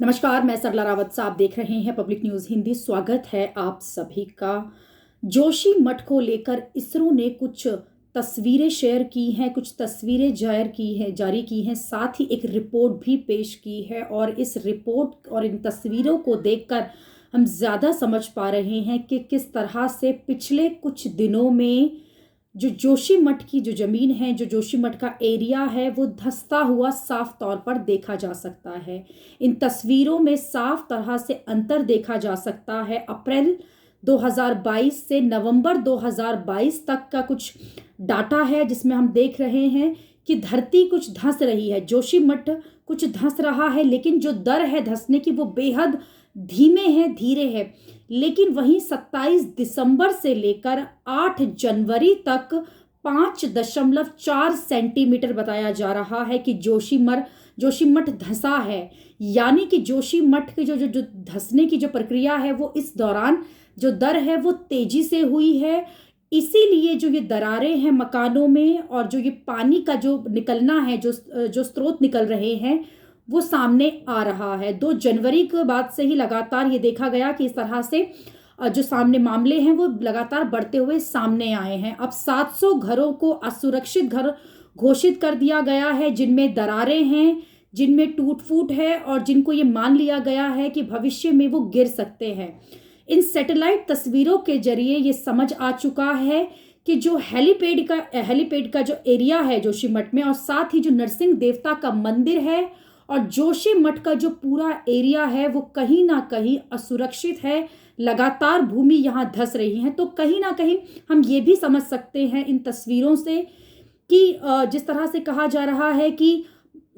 नमस्कार, मैं सरला रावत। आप देख रहे हैं पब्लिक न्यूज़ हिंदी। स्वागत है आप सभी का। जोशीमठ को लेकर इसरो ने कुछ तस्वीरें शेयर की हैं, कुछ तस्वीरें जारी की हैं, साथ ही एक रिपोर्ट भी पेश की है। और इस रिपोर्ट और इन तस्वीरों को देखकर हम ज़्यादा समझ पा रहे हैं कि किस तरह से पिछले कुछ दिनों में जो जोशीमठ की जो ज़मीन है, जो जोशीमठ का एरिया है, वो धंसता हुआ साफ तौर पर देखा जा सकता है। इन तस्वीरों में साफ तरह से अंतर देखा जा सकता है। अप्रैल 2022 से नवंबर 2022 तक का कुछ डाटा है, जिसमें हम देख रहे हैं कि धरती कुछ धंस रही है, जोशीमठ कुछ धंस रहा है, लेकिन जो दर है धंसने की वो बेहद धीरे है। लेकिन वहीं 27 दिसंबर से लेकर 8 जनवरी तक 5.4 सेंटीमीटर बताया जा रहा है कि जोशीमठ धंसा है। यानी कि जोशीमठ की जो धंसने की जो प्रक्रिया है, वो इस दौरान जो दर है वो तेजी से हुई है। इसीलिए जो ये दरारें हैं मकानों में, और जो ये पानी का जो निकलना है, जो स्रोत निकल रहे हैं, वो सामने आ रहा है। 2 जनवरी के बाद से ही लगातार ये देखा गया कि इस तरह से जो सामने मामले हैं वो लगातार बढ़ते हुए सामने आए हैं। अब 700 घरों को असुरक्षित घर घोषित कर दिया गया है, जिनमें दरारें हैं, जिनमें टूट फूट है, और जिनको ये मान लिया गया है कि भविष्य में वो गिर सकते हैं। इन सैटेलाइट तस्वीरों के जरिए ये समझ आ चुका है कि जो हेलीपैड का जो एरिया है जोशीमठ में, और साथ ही जो नरसिंह देवता का मंदिर है और जोशीमठ का जो पूरा एरिया है, वो कहीं ना कहीं असुरक्षित है। लगातार भूमि यहाँ धंस रही है। तो कहीं ना कहीं हम ये भी समझ सकते हैं इन तस्वीरों से कि जिस तरह से कहा जा रहा है कि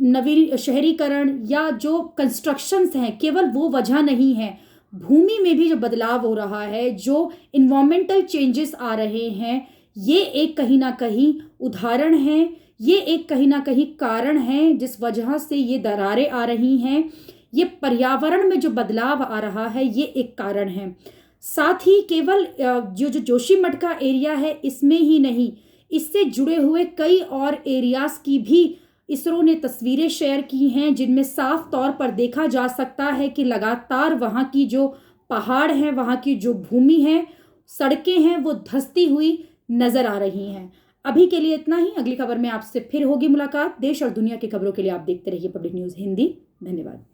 नवीन शहरीकरण या जो कंस्ट्रक्शंस हैं, केवल वो वजह नहीं है। भूमि में भी जो बदलाव हो रहा है, जो इन्वायरमेंटल चेंजेस आ रहे हैं, ये एक कहीं ना कहीं उदाहरण है, ये एक कहीं ना कहीं कारण है जिस वजह से ये दरारें आ रही हैं। ये पर्यावरण में जो बदलाव आ रहा है, ये एक कारण है। साथ ही केवल जो जो जोशीमठ का एरिया है इसमें ही नहीं, इससे जुड़े हुए कई और एरियाज की भी इसरो ने तस्वीरें शेयर की हैं, जिनमें साफ तौर पर देखा जा सकता है कि लगातार वहाँ की जो पहाड़ हैं, वहाँ की जो भूमि है, सड़कें हैं, वो धंसती हुई नजर आ रही हैं। अभी के लिए इतना ही। अगली खबर में आपसे फिर होगी मुलाकात। देश और दुनिया की खबरों के लिए आप देखते रहिए पब्लिक न्यूज़ हिंदी। धन्यवाद।